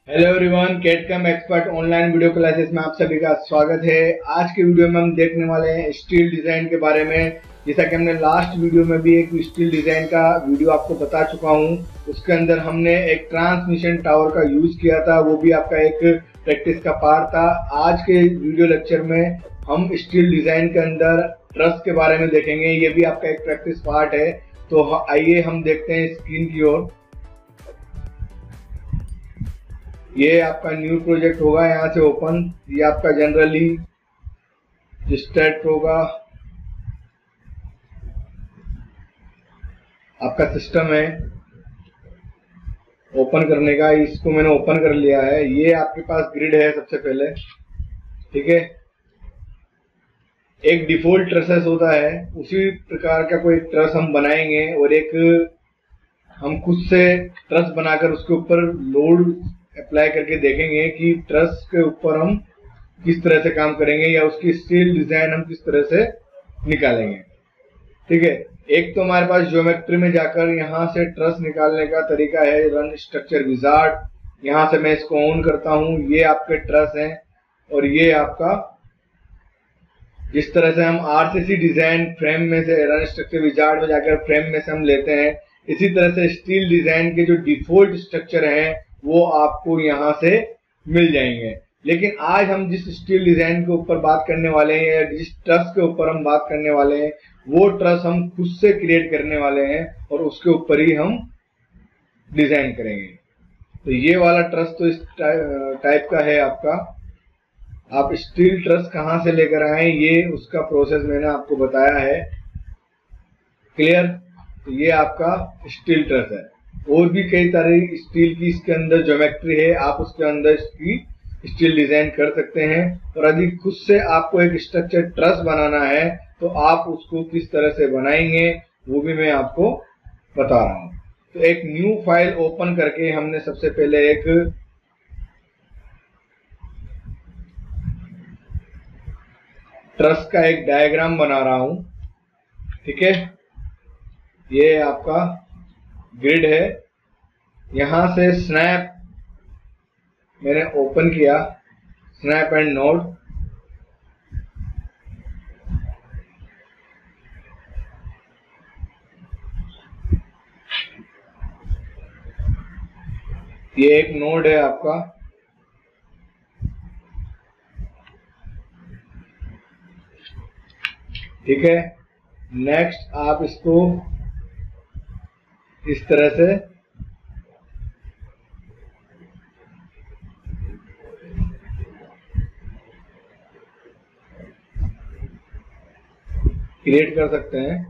Hello everyone, CADCAM expert online video classes में आप सभी का स्वागत है। आज के वीडियो में हम देखने वाले हैं स्टील डिजाइन के बारे में। जैसा कि हमने लास्ट वीडियो में भी एक स्टील डिजाइन का वीडियो आपको बता चुका हूं, उसके अंदर हमने एक ट्रांसमिशन टावर का यूज किया था, वो भी आपका एक प्रैक्टिस का पार्ट था। आज के वीडियो लेक्चर में हम स्टील डिजाइन के अंदर ट्रस के बारे में देखेंगे, ये भी आपका एक प्रैक्टिस पार्ट है। तो आइए हम देखते हैं स्क्रीन की ओर। ये आपका न्यू प्रोजेक्ट होगा, यहाँ से ओपन। ये आपका जनरली स्टार्ट होगा, आपका सिस्टम है ओपन करने का। इसको मैंने ओपन कर लिया है। ये आपके पास ग्रिड है सबसे पहले, ठीक है। एक डिफॉल्ट ट्रसेस होता है, उसी प्रकार का कोई ट्रस हम बनाएंगे और एक हम खुद से ट्रस बनाकर उसके ऊपर लोड अप्लाई करके देखेंगे कि ट्रस के ऊपर हम किस तरह से काम करेंगे या उसकी स्टील डिजाइन हम किस तरह से निकालेंगे, ठीक है। एक तो हमारे पास ज्योमेट्री में जाकर यहाँ से ट्रस निकालने का तरीका है, रन स्ट्रक्चर विजार्ड। यहाँ से मैं इसको ऑन करता हूँ, ये आपके ट्रस हैं और ये आपका जिस तरह से हम आरसीसी डिजाइन फ्रेम में से रन स्ट्रक्चर विजार्ड में जाकर फ्रेम में से हम लेते हैं, इसी तरह से स्टील डिजाइन के जो डिफॉल्ट स्ट्रक्चर हैं वो आपको यहाँ से मिल जाएंगे। लेकिन आज हम जिस स्टील डिजाइन के ऊपर बात करने वाले हैं या जिस ट्रस के ऊपर हम बात करने वाले हैं, वो ट्रस हम खुद से क्रिएट करने वाले हैं और उसके ऊपर ही हम डिजाइन करेंगे। तो ये वाला ट्रस तो इस टाइप का है आपका। आप स्टील ट्रस कहाँ से लेकर आए, ये उसका प्रोसेस मैंने आपको बताया है, क्लियर। तो ये आपका स्टील ट्रस है। और भी कई तरह स्टील की इसके अंदर ज्योमेट्री है, आप उसके अंदर इसकी स्टील डिजाइन कर सकते हैं। और यदि खुद से आपको एक स्ट्रक्चर ट्रस बनाना है तो आप उसको किस तरह से बनाएंगे वो भी मैं आपको बता रहा हूं। तो एक न्यू फाइल ओपन करके हमने सबसे पहले एक ट्रस का एक डायग्राम बना रहा हूं, ठीक है। ये आपका ग्रिड है, यहां से स्नैप मैंने ओपन किया, स्नैप एंड नोड। ये एक नोड है आपका, ठीक है। नेक्स्ट आप इसको इस तरह से क्रिएट कर सकते हैं।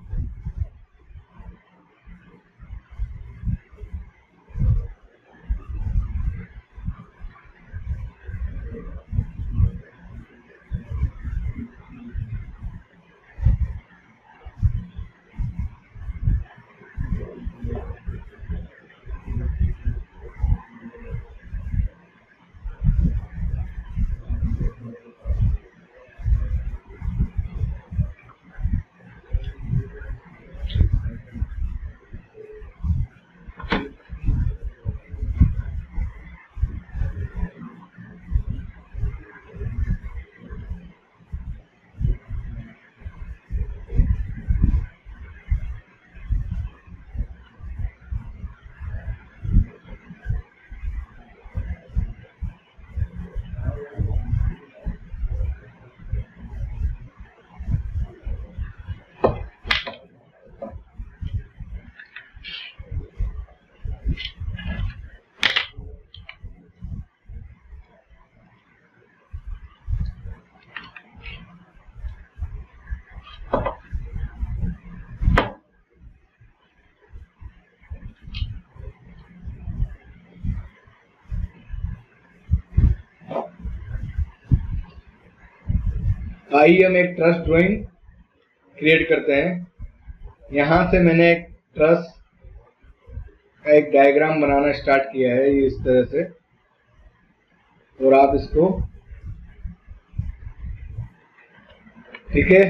आइए हम एक ट्रस ड्राइंग क्रिएट करते हैं। यहां से मैंने एक ट्रस का एक डायग्राम बनाना स्टार्ट किया है, ये इस तरह से। और आप इसको, ठीक है,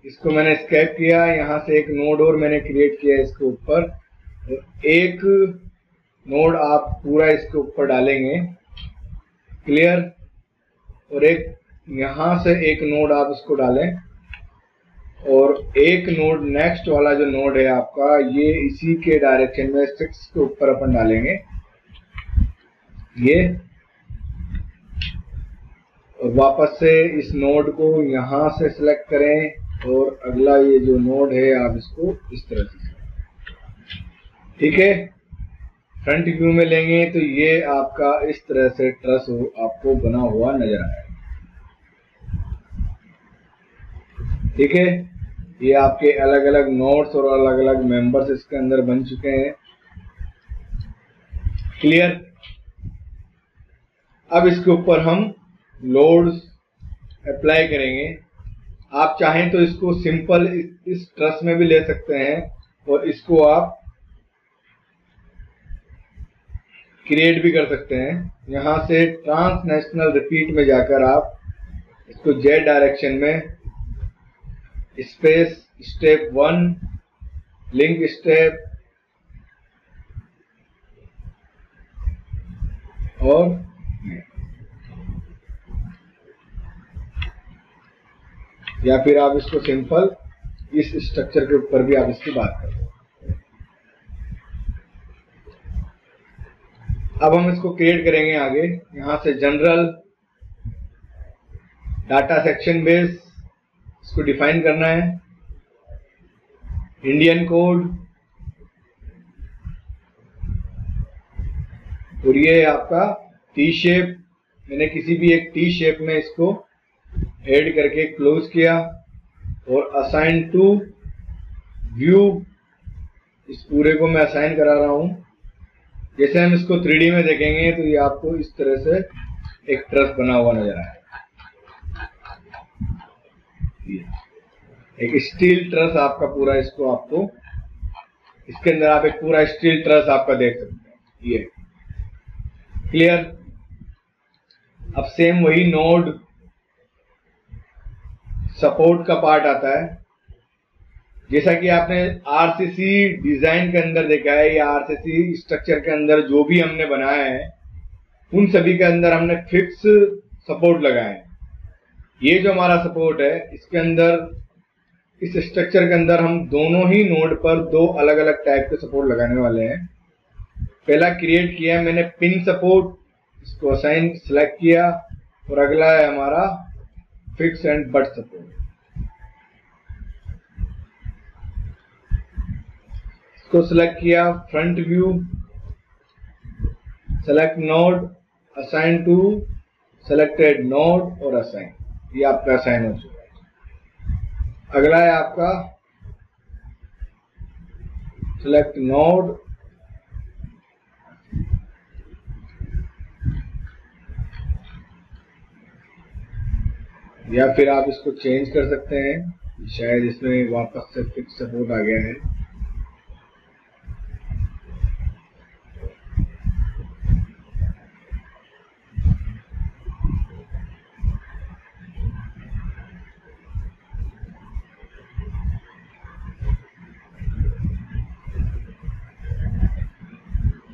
इसको मैंने स्केप किया। यहाँ से एक नोड और मैंने क्रिएट किया इसके ऊपर, एक नोड आप पूरा इसके ऊपर डालेंगे, क्लियर। और एक यहां से एक नोड आप इसको डालें, और एक नोड नेक्स्ट वाला जो नोड है आपका, ये इसी के डायरेक्शन में 6 के ऊपर अपन डालेंगे ये, और वापस से इस नोड को यहां से सिलेक्ट करें, और अगला ये जो नोड है आप इसको इस तरह से, ठीक है। फ्रंट व्यू में लेंगे तो ये आपका इस तरह से ट्रस आपको बना हुआ नजर आएगा, ठीक है। ये आपके अलग अलग नोड्स और अलग अलग मेंबर्स इसके अंदर बन चुके हैं, क्लियर। अब इसके ऊपर हम लोड्स अप्लाई करेंगे। आप चाहें तो इसको सिंपल इस ट्रस में भी ले सकते हैं, और इसको आप क्रिएट भी कर सकते हैं। यहां से ट्रांसनेशनल रिपीट में जाकर आप इसको जेड डायरेक्शन में स्पेस स्टेप 1 लिंक स्टेप और या फिर आप इसको सिंपल इस स्ट्रक्चर के ऊपर भी आप इसकी बात करें। अब हम इसको क्रिएट करेंगे आगे। यहां से जनरल डाटा सेक्शन बेस इसको डिफाइन करना है, इंडियन कोड, और ये आपका टी शेप, मैंने किसी भी एक टी शेप में इसको ऐड करके क्लोज किया, और असाइन टू व्यू, इस पूरे को मैं असाइन करा रहा हूं। जैसे हम इसको 3D में देखेंगे तो ये आपको इस तरह से एक ट्रस बना हुआ नजर आएगा, एक स्टील ट्रस आपका पूरा, इसको आपको इसके अंदर आप एक पूरा स्टील ट्रस आपका देख सकते हैं, ये क्लियर। अब सेम वही नोड सपोर्ट का पार्ट आता है, जैसा कि आपने आरसीसी डिजाइन के अंदर देखा है, या आरसीसी स्ट्रक्चर के अंदर जो भी हमने बनाया है उन सभी के अंदर हमने फिक्स सपोर्ट लगाए हैं। ये जो हमारा सपोर्ट है, इसके अंदर इस स्ट्रक्चर के अंदर हम दोनों ही नोड पर 2 अलग अलग टाइप के सपोर्ट लगाने वाले हैं। पहला क्रिएट किया मैंने पिन सपोर्ट, इसको असाइन सेलेक्ट किया, और अगला है हमारा फिक्स एंड बट सपोर्ट। इसको सिलेक्ट किया, front view, select node, assign to selected node और असाइन, ये आपका असाइन हो चुका है। अगला है आपका सिलेक्ट नोड, या फिर आप इसको चेंज कर सकते हैं, शायद इसमें वापस से फिक्स सपोर्ट आ गया है।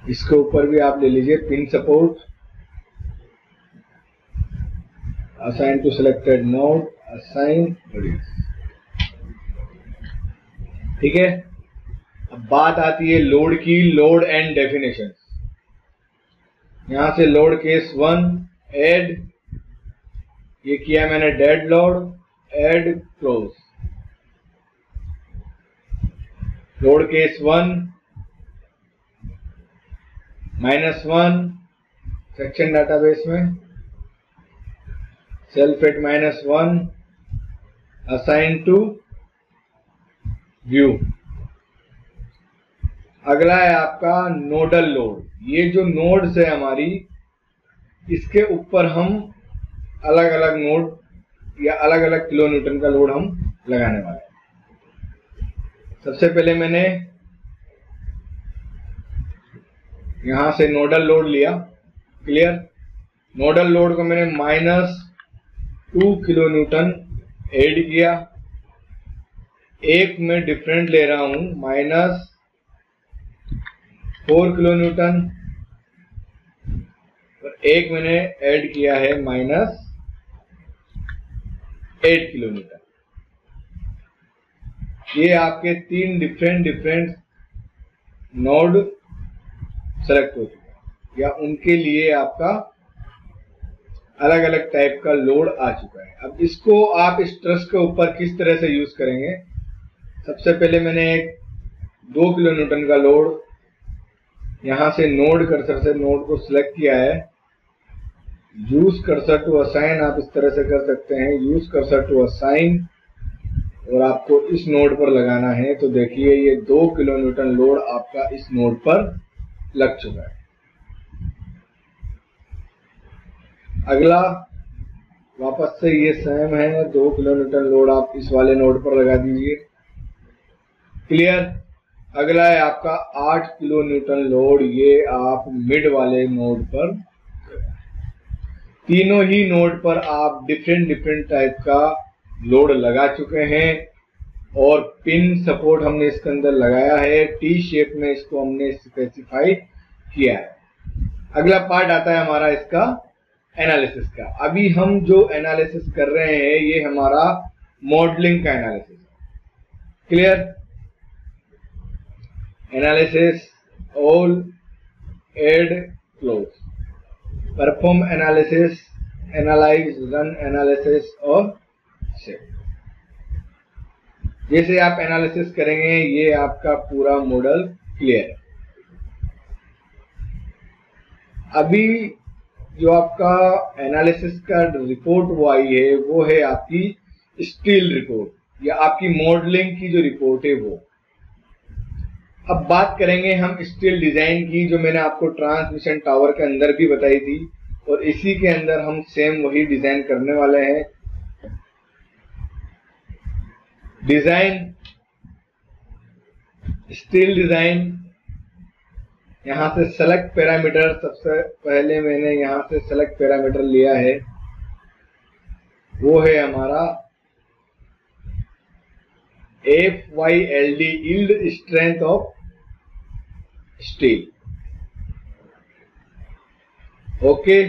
इसके ऊपर भी आप ले लीजिए pin support, assign to selected node, assign, ठीक है। अब बात आती है लोड की, लोड एंड डेफिनेशन। यहां से लोड केस 1 ऐड, ये किया मैंने dead load, add close. Load case 1 -1 section database में, self at -1, assign to view. अगला है आपका नोडल लोड। ये जो नोड्स है हमारी, इसके ऊपर हम अलग अलग नोड या अलग अलग किलो न्यूटन का लोड हम लगाने वाले हैं। सबसे पहले मैंने यहां से नोडल लोड लिया, क्लियर। नोडल लोड को मैंने -2 किलो न्यूटन ऐड किया। एक में डिफरेंट ले रहा हूं, -4 किलो न्यूटन, और एक मैंने ऐड किया है -8 किलोमीटर। ये आपके 3 डिफरेंट नोड सेलेक्ट हो चुके हैं, या उनके लिए आपका अलग अलग टाइप का लोड आ चुका है। अब इसको आप इस ट्रस के ऊपर किस तरह से यूज करेंगे? सबसे पहले मैंने एक 2 किलो न्यूटन का लोड यहां से नोड कर्सर से नोड को सिलेक्ट किया है। यूज कर्सर टू असाइन आप इस तरह से कर सकते हैं, यूज कर्सर टू असाइन, और आपको इस नोड पर लगाना है। तो देखिए ये 2 किलो न्यूटन लोड आपका इस नोड पर लग चुका है। अगला वापस से ये सेम है, 2 किलो न्यूटन लोड आप इस वाले नोड पर लगा दीजिए। क्लियर। अगला है आपका 8 किलो न्यूटन लोड, ये आप मिड वाले नोड पर। तीनों ही नोड पर आप डिफरेंट टाइप का लोड लगा चुके हैं, और पिन सपोर्ट हमने इसके अंदर लगाया है, टी शेप में इसको हमने स्पेसिफाई किया है। अगला पार्ट आता है हमारा इसका एनालिसिस का। अभी हम जो एनालिसिस कर रहे हैं ये हमारा मॉडलिंग का एनालिसिस है। Clear. Analysis, all, add, close, perform analysis, analyse, run analysis और सेव। जैसे आप एनालिसिस करेंगे ये आपका पूरा मॉडल क्लियर है। अभी जो आपका एनालिसिस का रिपोर्ट वो आई है वो है आपकी स्टील रिपोर्ट, या आपकी मॉडलिंग की जो रिपोर्ट है वो। अब बात करेंगे हम स्टील डिजाइन की, जो मैंने आपको ट्रांसमिशन टावर के अंदर भी बताई थी, और इसी के अंदर हम सेम वही डिजाइन करने वाले हैं। डिजाइन, स्टील डिजाइन, यहां से सेलेक्ट पैरामीटर। सबसे पहले मैंने यहां से सेलेक्ट पैरामीटर लिया है, वो है हमारा FYLD, yield strength of steel. Okay.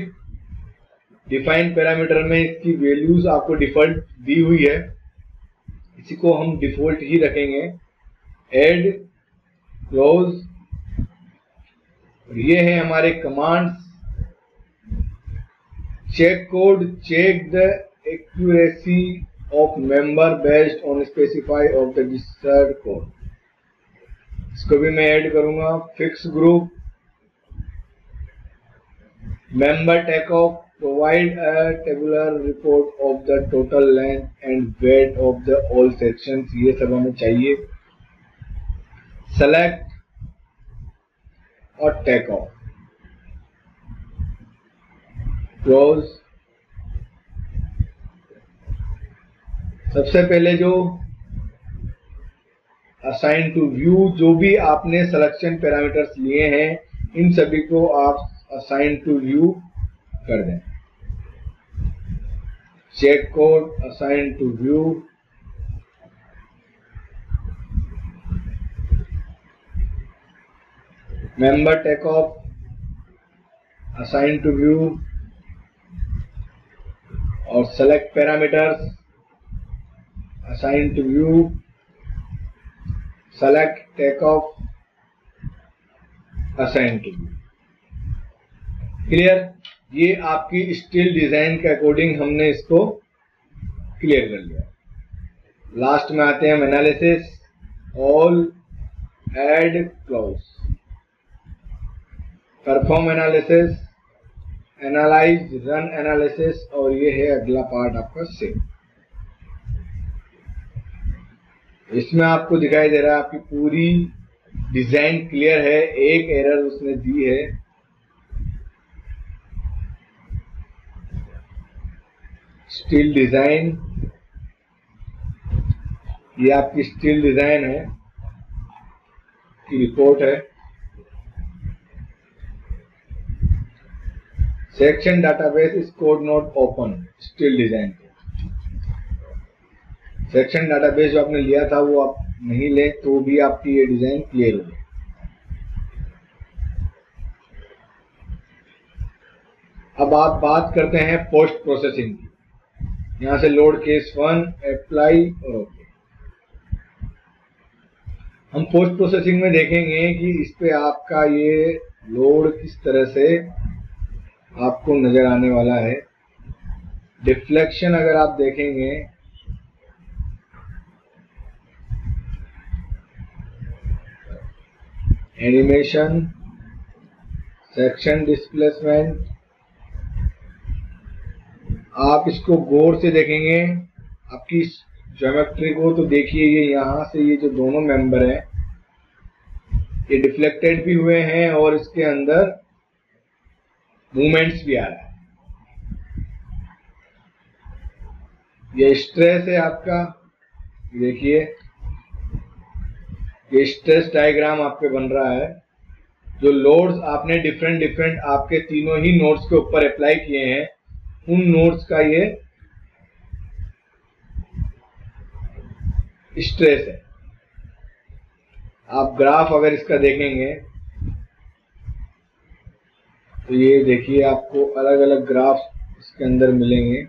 Define parameter में इसकी वैल्यूज आपको डिफॉल्ट दी हुई है, इसी को हम डिफॉल्ट ही रखेंगे। ऐड, क्लोज, ये है हमारे commands. Check code, check the accuracy of member based on specify of the desired code, इसको भी मैं ऐड करूंगा। Fix group, member take off, provide a tabular report of the total length and weight of the all sections, ये सब हमें चाहिए। Select और take off, close. सबसे पहले जो असाइन टू व्यू, जो भी आपने सिलेक्शन पैरामीटर्स लिए हैं इन सभी को आप असाइन टू व्यू कर दें। Check code, assign to view, member take off, assign to view, और select parameters, assign to view, select take off, assign to view. Clear. ये आपकी स्टील डिजाइन के अकॉर्डिंग हमने इसको क्लियर कर लिया। लास्ट में आते हैं हम analysis, all, add, close, perform analysis, analyse, run analysis, और ये है अगला पार्ट आपका सेव। इसमें आपको दिखाई दे रहा है आपकी पूरी डिजाइन क्लियर है, एक एरर उसने दी है। स्टील डिजाइन, ये आपकी स्टील डिजाइन है की रिपोर्ट है। Section database is code not open, steel design. Section database जो आपने लिया था वो आप नहीं ले तो भी आपकी ये डिजाइन क्लियर होगी। अब आप बात करते हैं पोस्ट प्रोसेसिंग की। यहाँ से लोड केस 1 अप्लाई और ओके। हम पोस्ट प्रोसेसिंग में देखेंगे कि इस पे आपका ये लोड किस तरह से आपको नजर आने वाला है। डिफ्लेक्शन अगर आप देखेंगे एनिमेशन, सेक्शन डिस्प्लेसमेंट, आप इसको गौर से देखेंगे आपकी ज्योमेट्री को तो देखिए ये यहाँ से ये जो दोनों मेंबर हैं ये डिफ्लेक्टेड भी हुए हैं और इसके अंदर मूवमेंट्स भी आ रहा है। ये स्ट्रेस है आपका, देखिए ये स्ट्रेस डायग्राम आप पे बन रहा है। जो लोड्स आपने डिफरेंट आपके तीनों ही नोड्स के ऊपर अप्लाई किए हैं उन नोड्स का ये स्ट्रेस है। आप ग्राफ अगर इसका देखेंगे तो ये देखिए आपको अलग अलग ग्राफ इसके अंदर मिलेंगे।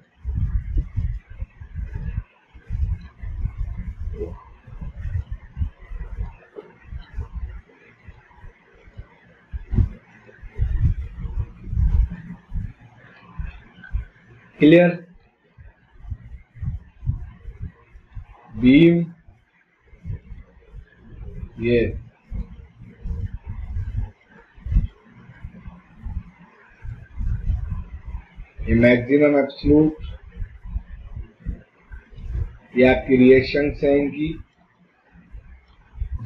क्लियर? बीम ये मैक्सिमम एब्सोल्यूट, ये आपकी रिएक्शन है इनकी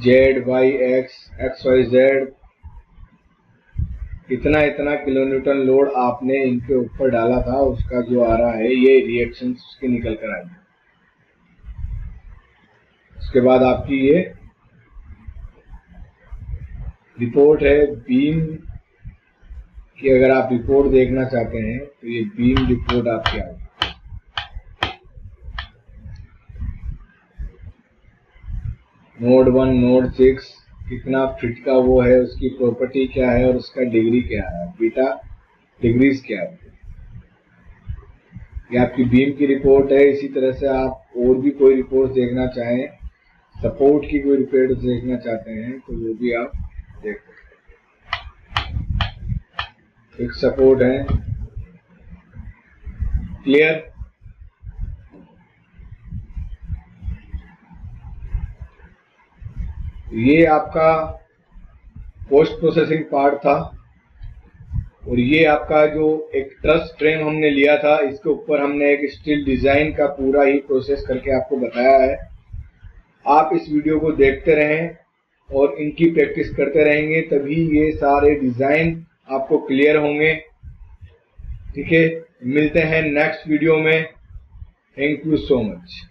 Z Y X Y Z, इतना इतना किलोन्यूटन लोड आपने इनके ऊपर डाला था उसका जो आ रहा है ये रिएक्शन उसके निकल कर आई। उसके बाद आपकी ये रिपोर्ट है बीम कि अगर आप रिपोर्ट देखना चाहते हैं तो ये बीम रिपोर्ट आपकी आएगी। नोड 1 नोड 6 कितना फिट का वो है, उसकी प्रॉपर्टी क्या है और उसका डिग्री क्या है, बीटा डिग्रीज क्या है। ये आपकी बीम की रिपोर्ट है। इसी तरह से आप और भी कोई रिपोर्ट देखना चाहें, सपोर्ट की कोई रिपोर्ट देखना चाहते हैं तो वो भी आप देख सकते हैं। एक सपोर्ट है। क्लियर? ये आपका पोस्ट प्रोसेसिंग पार्ट था और ये आपका जो एक ट्रस फ्रेम हमने लिया था इसके ऊपर हमने एक स्टील डिजाइन का पूरा ही प्रोसेस करके आपको बताया है। आप इस वीडियो को देखते रहें और इनकी प्रैक्टिस करते रहेंगे तभी ये सारे डिजाइन आपको क्लियर होंगे। ठीक है, मिलते हैं नेक्स्ट वीडियो में। Thank you so much.